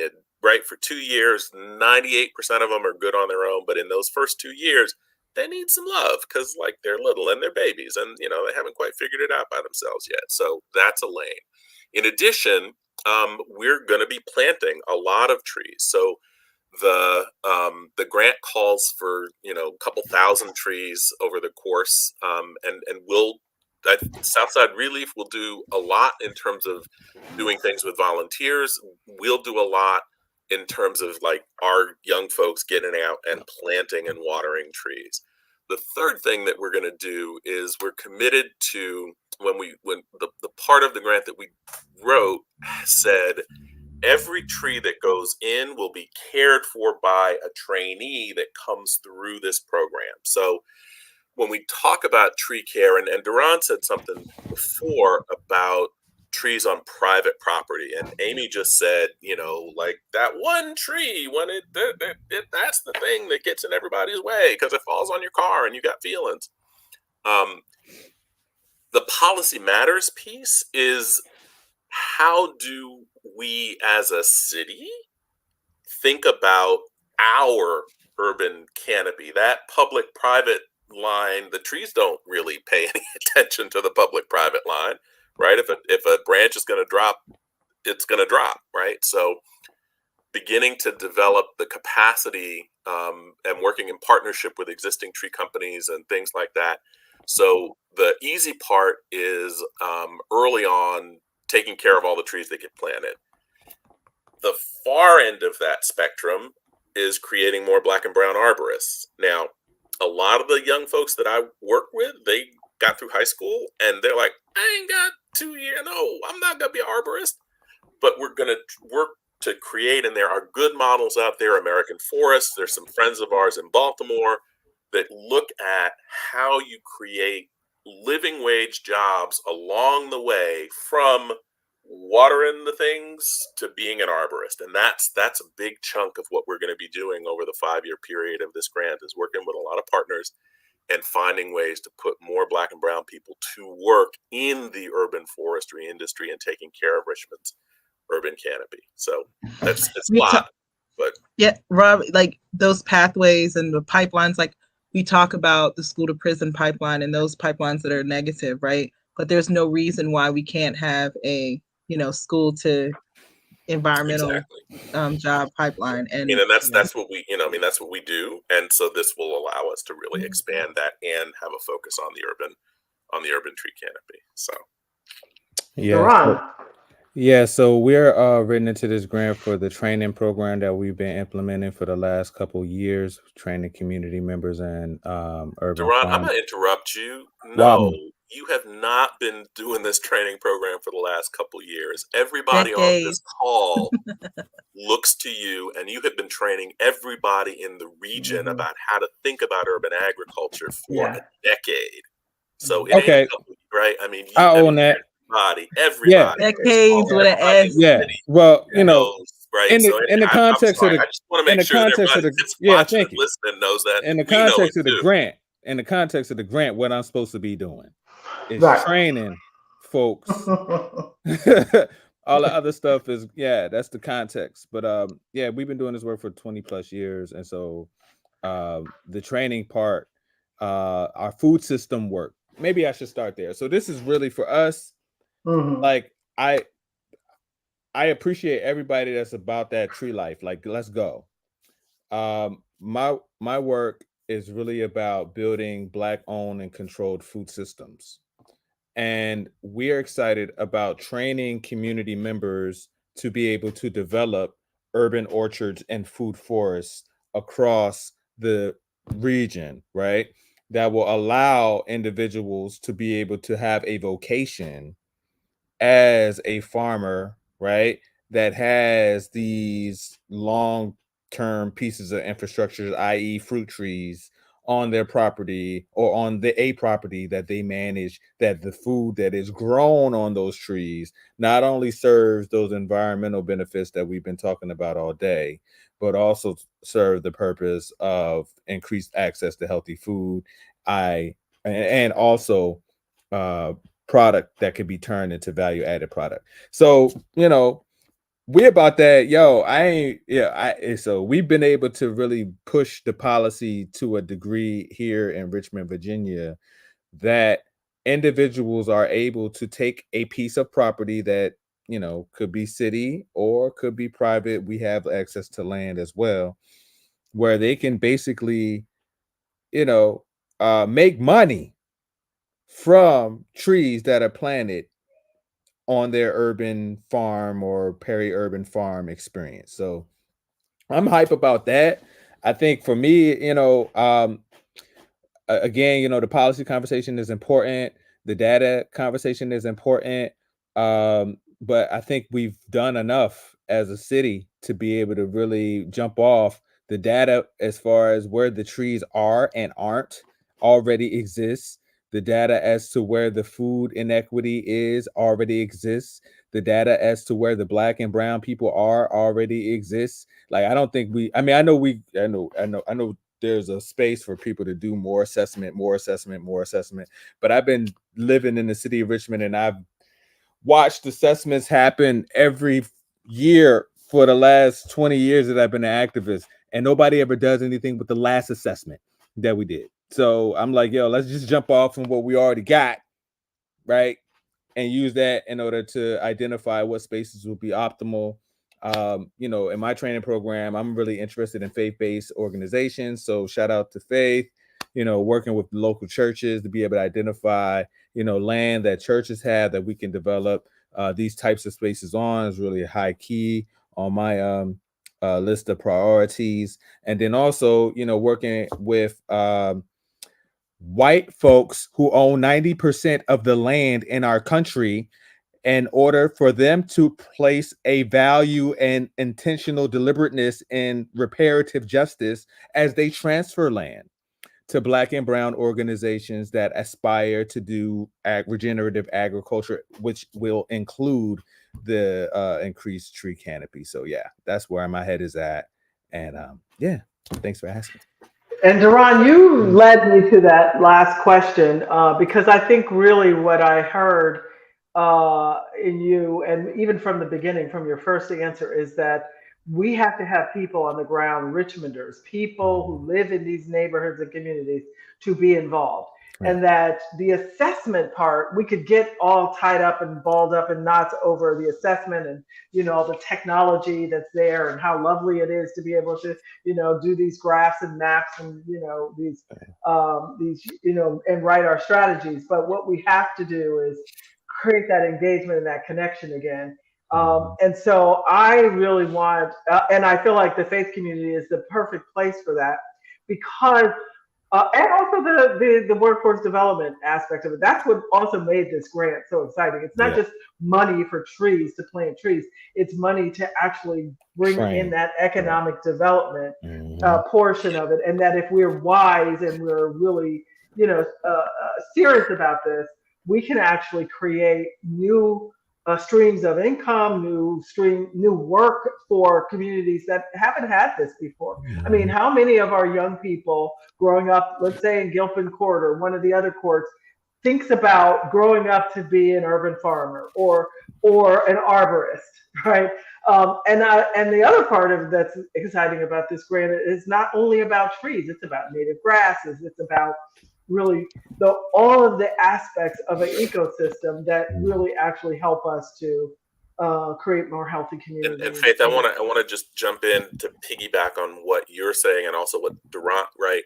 for 2 years, 98% of them are good on their own. But in those first 2 years, they need some love, because they're little and they're babies, and they haven't quite figured it out by themselves yet. So that's a lane. In addition, we're going to be planting a lot of trees. So the grant calls for a couple thousand trees over the course, and Southside ReLeaf will do a lot in terms of doing things with volunteers. We'll do a lot in terms of our young folks getting out and planting and watering trees. The third thing that we're going to do is we're committed to, when the part of the grant that we wrote said every tree that goes in will be cared for by a trainee that comes through this program. So when we talk about tree care, and Duran said something before about trees on private property. And Amy just said, like that one tree when that's the thing that gets in everybody's way because it falls on your car and you got feelings. The policy matters piece is, how do we as a city think about our urban canopy, that public-private line? The trees don't really pay any attention to the public-private line, right? If a branch is going to drop, it's going to drop, right? So beginning to develop the capacity and working in partnership with existing tree companies and things like that. So the easy part is early on taking care of all the trees that get planted. The far end of that spectrum is creating more black and brown arborists. Now, a lot of the young folks that I work with, they got through high school and they're like, I ain't got 2 years. No, I'm not going to be an arborist. But we're going to work to create, and there are good models out there, American Forests. There's some friends of ours in Baltimore that look at how you create living wage jobs along the way from watering the things to being an arborist. And that's a big chunk of what we're going to be doing over the 5-year period of this grant, is working with a lot of partners and finding ways to put more black and brown people to work in the urban forestry industry and taking care of Richmond's urban canopy. So it's a lot, but yeah, Rob, like those pathways and the pipelines, like we talk about the school to prison pipeline and those pipelines that are negative, right? But there's no reason why we can't have a, school to environmental job pipeline. And that's what we, that's what we do. And so this will allow us to really expand that and have a focus on the urban tree canopy. So so we're written into this grant for the training program that we've been implementing for the last couple years, training community members and urban Duran, farm. I'm going to interrupt you. No, you have not been doing this training program for the last couple years. Everybody on this call looks to you, and you have been training everybody in the region about how to think about urban agriculture for a decade. So it ain't a couple, right? I mean, I own that. Everybody. Decades with an S. Yeah. Well, right. In the context of the, I just want to make sure that everybody that's watching and listening knows that. In the context of the grant, what I'm supposed to be doing is training folks. All the other stuff is, that's the context. But we've been doing this work for 20 plus years. And so the training part, our food system work, maybe I should start there. So this is really for us. Like I appreciate everybody that's about that tree life. Like, let's go. My work is really about building Black owned and controlled food systems. And we are excited about training community members to be able to develop urban orchards and food forests across the region, right? That will allow individuals to be able to have a vocation as a farmer, right? That has these long-term pieces of infrastructure, i.e. fruit trees, on their property or on a property that they manage, that the food that is grown on those trees not only serves those environmental benefits that we've been talking about all day, but also serve the purpose of increased access to healthy food, and also product that could be turned into value-added product. So, we're about that. So we've been able to really push the policy to a degree here in Richmond, Virginia, that individuals are able to take a piece of property that, could be city or could be private. We have access to land as well, where they can basically, make money from trees that are planted on their urban farm or peri-urban farm experience. So I'm hype about that. I think for me, again, the policy conversation is important. The data conversation is important. But I think we've done enough as a city to be able to really jump off the data as far as where the trees are and aren't already exists, The data as to where the food inequity is already exists. The data as to where the Black and brown people are already exists. Like, I don't think I know there's a space for people to do more assessment. But I've been living in the city of Richmond, and I've watched assessments happen every year for the last 20 years that I've been an activist, and nobody ever does anything with the last assessment that we did. So I'm like, yo, let's just jump off from what we already got, right? And use that in order to identify what spaces will be optimal. In my training program, I'm really interested in faith-based organizations. So shout out to Faith, working with local churches to be able to identify, land that churches have that we can develop these types of spaces on is really a high key on my list of priorities. And then also, working with white folks who own 90% of the land in our country, in order for them to place a value and intentional deliberateness in reparative justice as they transfer land to Black and brown organizations that aspire to do regenerative agriculture, which will include the increased tree canopy. So yeah, that's where my head is at. And thanks for asking. And Duran, you led me to that last question because I think really what I heard in you, and even from the beginning, from your first answer, is that we have to have people on the ground, Richmonders, people who live in these neighborhoods and communities, to be involved. Right. And that the assessment part, we could get all tied up and balled up in knots over the assessment and, the technology that's there and how lovely it is to be able to, do these graphs and maps and, these, and write our strategies. But what we have to do is create that engagement and that connection again. And so I really want, and I feel like the faith community is the perfect place for that, because, and also the workforce development aspect of it. That's what also made this grant so exciting. It's not just money for trees to plant trees. It's money to actually bring in that economic development portion of it. And that if we're wise and we're really, serious about this, we can actually create new streams of income, new work for communities that haven't had this before. I mean, how many of our young people growing up, let's say in Gilpin Court or one of the other courts, thinks about growing up to be an urban farmer or an arborist, right? And the other part of that's exciting about this grant is not only about trees, it's about native grasses, it's about really all of the aspects of an ecosystem that really actually help us to create more healthy communities. And Faith, I want to just jump in to piggyback on what you're saying and also what Durant, right?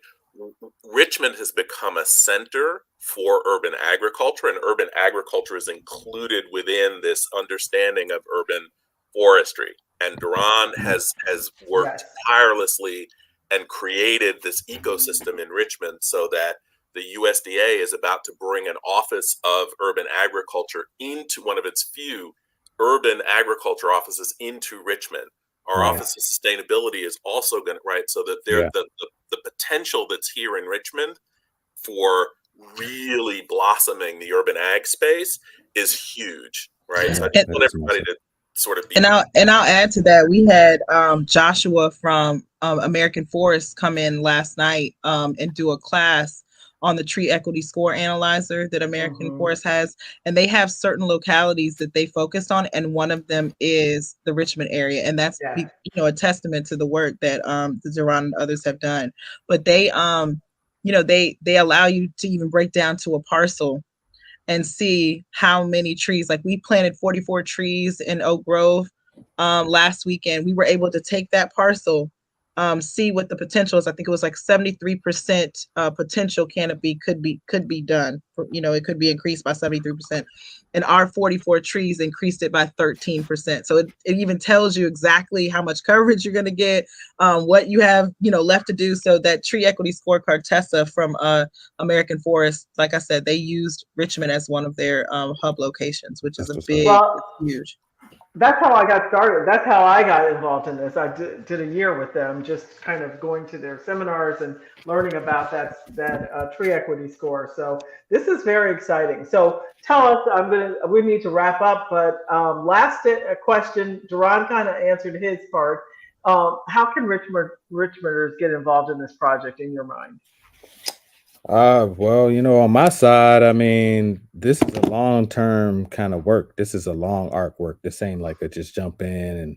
Richmond has become a center for urban agriculture, and urban agriculture is included within this understanding of urban forestry. And Durant has worked tirelessly and created this ecosystem in Richmond so that the USDA is about to bring an Office of Urban Agriculture into one of its few urban agriculture offices into Richmond. Our Office of Sustainability is also going to, right? So that the potential that's here in Richmond for really blossoming the urban ag space is huge, right? So I just want everybody to sort of be. And I'll add to that. We had Joshua from American Forest come in last night and do a class on the tree equity score analyzer that American Forest has. And they have certain localities that they focused on. And one of them is the Richmond area. And that's, a testament to the work that the Duran and others have done. But they, they allow you to even break down to a parcel and see how many trees. Like, we planted 44 trees in Oak Grove last weekend. We were able to take that parcel, see what the potential is. I think it was like 73% potential canopy could be done. It could be increased by 73%. And our 44 trees increased it by 13%. So it even tells you exactly how much coverage you're going to get, what you have, left to do. So that tree equity scorecard, Tessa from American Forest, like I said, they used Richmond as one of their hub locations, which is huge. That's how I got started. That's how I got involved in this. I did a year with them, just kind of going to their seminars and learning about that tree equity score. So this is very exciting. So tell us, we need to wrap up, but last question, Duran kind of answered his part. How can Richmonders get involved in this project in your mind? Well, on my side, I mean, this is a long-term kind of work. This is a long arc work. This ain't like a just jump in and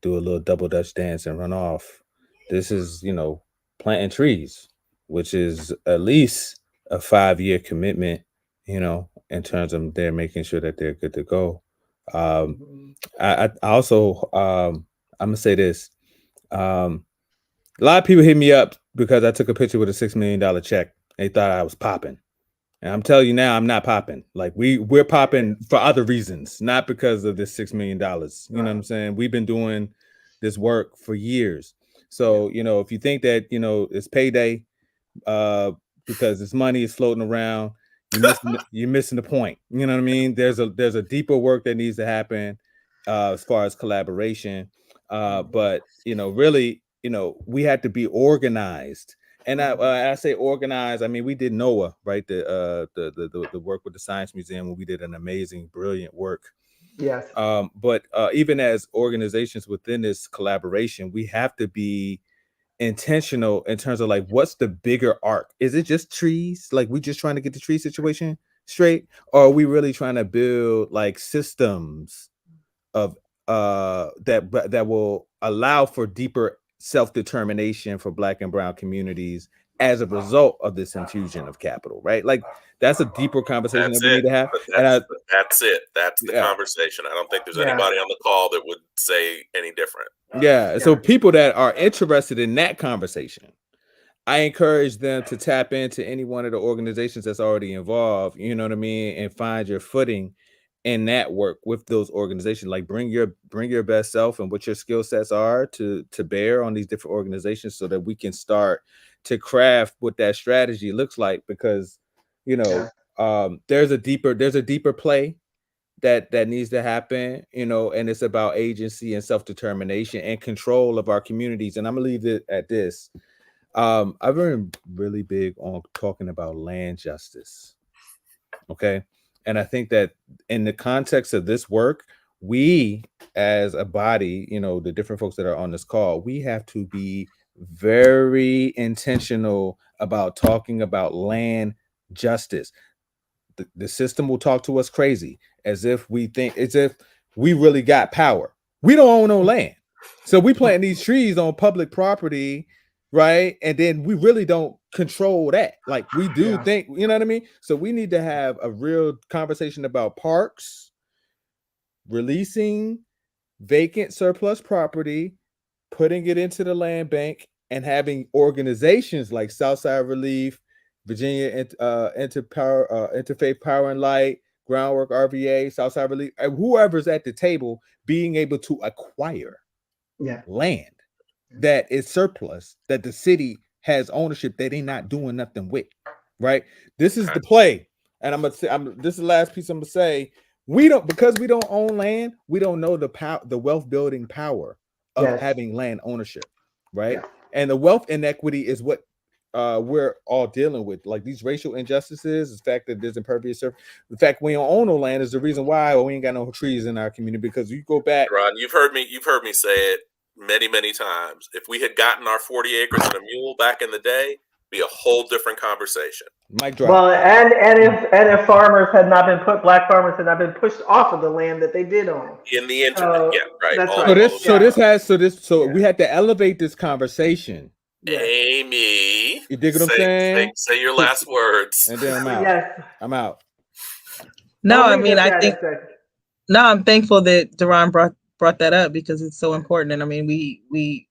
do a little double dutch dance and run off. This is, planting trees, which is at least a 5-year commitment, in terms of they're making sure that they're good to go. I also, I'm gonna say this. A lot of people hit me up because I took a picture with a $6 million check. They thought I was popping. And I'm telling you now, I'm not popping. Like we're popping for other reasons, not because of this $6 million. You know what I'm saying? We've been doing this work for years. So, if you think that, it's payday, because this money is floating around, you're missing the point. You know what I mean? There's a deeper work that needs to happen, as far as collaboration. But really, we had to be organized. And I say organized. I mean, we did NOAA, right? The work with the Science Museum, where we did an amazing, brilliant work. Yes. But even as organizations within this collaboration, we have to be intentional in terms of like, what's the bigger arc? Is it just trees? Like, we just trying to get the tree situation straight, or are we really trying to build like systems of that will allow for deeper self-determination for Black and brown communities as a result of this infusion of capital, right? Like, that's a deeper conversation that we need to have. That's it. That's the conversation. I don't think there's anybody on the call that would say any different. Yeah. So people that are interested in that conversation, I encourage them to tap into any one of the organizations that's already involved, you know what I mean, and find your footing in that work with those organizations. Like, bring your best self and what your skill sets are to bear on these different organizations, so that we can start to craft what that strategy looks like. Because there's a deeper play that needs to happen, and it's about agency and self-determination and control of our communities. And I'm gonna leave it at this. I've been really big on talking about land justice. Okay. And I think that in the context of this work, we as a body, the different folks that are on this call, we have to be very intentional about talking about land justice. The system will talk to us crazy, as if we really got power. We don't own no land. So we plant these trees on public property, right? And then we really don't control that. Like, we do think, you know what I mean? So we need to have a real conversation about parks, releasing vacant surplus property, putting it into the land bank, and having organizations like Southside ReLeaf, Virginia Interfaith Power and Light, Groundwork RVA, Southside ReLeaf, whoever's at the table, being able to acquire land that is surplus, that the city has ownership, that they're not doing nothing with, right? This is the play. And this is the last piece I'm gonna say. Because we don't own land, we don't know the wealth building power of having land ownership, right? And the wealth inequity is what we're all dealing with, like these racial injustices, the fact that there's impervious surface, the fact we don't own no land is the reason why we ain't got no trees in our community. Because you go back, Ron, you've heard me say it many times. If we had gotten our 40 acres and a mule back in the day, be a whole different conversation. Mic drop. Well, and if black farmers had not been pushed off of the land that they did own in the internet, right. That's right. So we had to elevate this conversation. Amy, you dig what I'm saying? Say your last words, and then I'm out. I'm out. No, I mean, I'm thankful that Duran brought that up, because it's so important. And I mean, we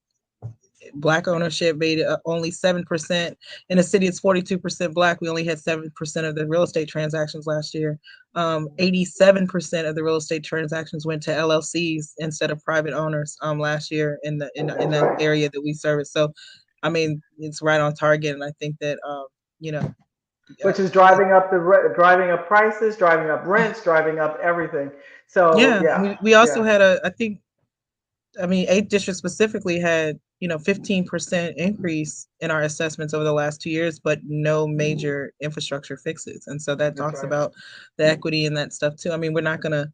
Black ownership made only 7%. In a city it's 42% Black. We only had 7% of the real estate transactions last year. 87% of the real estate transactions went to LLCs instead of private owners last year in the area that we service. So I mean, it's right on target. And I think that which is driving up driving up prices, driving up rents, driving up everything. So Yeah, yeah, we also yeah, had I think, I mean, 8th district specifically had, 15% increase in our assessments over the last 2 years, but no major infrastructure fixes. And so that that's talks right. about the equity and that stuff too. I mean, we're not gonna,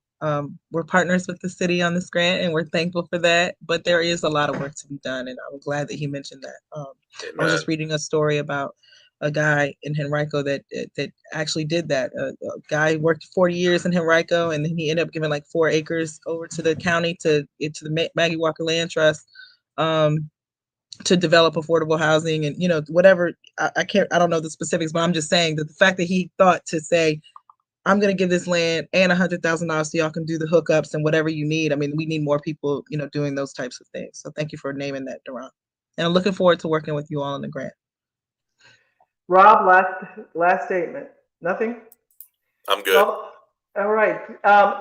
we're partners with the city on this grant and we're thankful for that, but there is a lot of work to be done. And I'm glad that he mentioned that. I was Amen. just reading a story about a guy in Henrico that actually did that. A guy worked 40 years in Henrico, and then he ended up giving like 4 acres over to the county to the Maggie Walker Land Trust, to develop affordable housing and whatever. I don't know the specifics, but I'm just saying that the fact that he thought to say, I'm going to give this land and $100,000 so y'all can do the hookups and whatever you need. I mean, we need more people, doing those types of things. So thank you for naming that, Duran. And I'm looking forward to working with you all on the grant. Rob, last statement. Nothing? I'm good. Well, all right.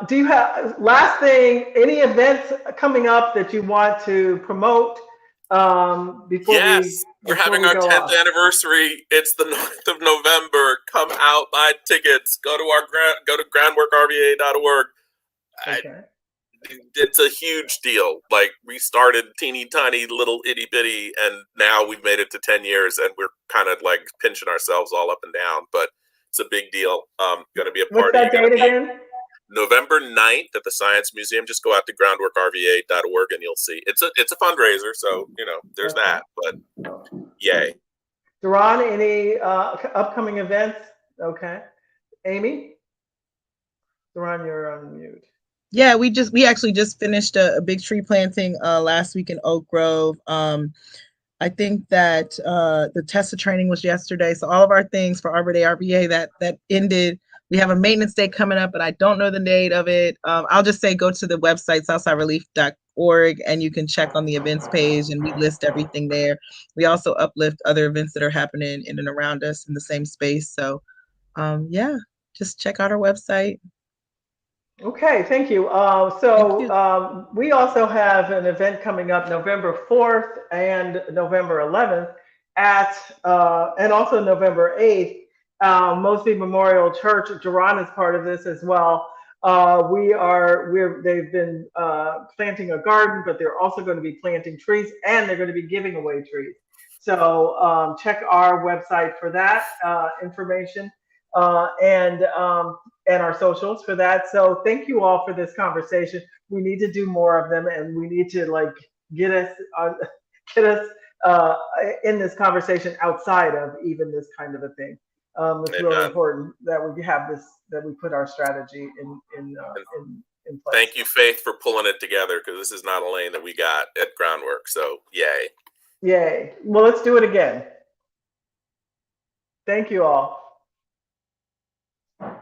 Do you have last thing? Any events coming up that you want to promote before Yes, we're having our go 10th off? anniversary. It's the 9th of November. Come out, buy tickets. Go to go to groundworkrva.org. Okay. It's a huge deal. Like, we started teeny tiny little itty bitty, and now we've made it to 10 years, and we're kind of like pinching ourselves all up and down. But it's a big deal. Going to be a What's party. that date again? November 9th at the Science Museum. Just go out to groundworkrva.org and you'll see. It's a fundraiser, so there's Okay. that. But yay. Duran, any upcoming events? Okay. Amy? Duran, you're on mute. Yeah, we actually just finished a big tree planting last week in Oak Grove. I think that the TESA training was yesterday. So all of our things for Arbor Day RVA that ended. We have a maintenance day coming up, but I don't know the date of it. I'll just say go to the website, southsidereleaf.org, and you can check on the events page, and we list everything there. We also uplift other events that are happening in and around us in the same space. So yeah, just check out our website. Okay, thank you. Thank you. We also have an event coming up November 4th and November 11th and also November 8th, Mosby Memorial Church. Duran is part of this as well. They've been planting a garden, but they're also going to be planting trees, and they're going to be giving away trees. So check our website for that information. And our socials for that. So thank you all for this conversation. We need to do more of them, and we need to get us in this conversation outside of even this kind of a thing. It's really important that we have this, that we put our strategy in place. Thank you, Faith, for pulling it together, because this is not a lane that we got at Groundwork. So yay. Yay. Well, let's do it again. Thank you all.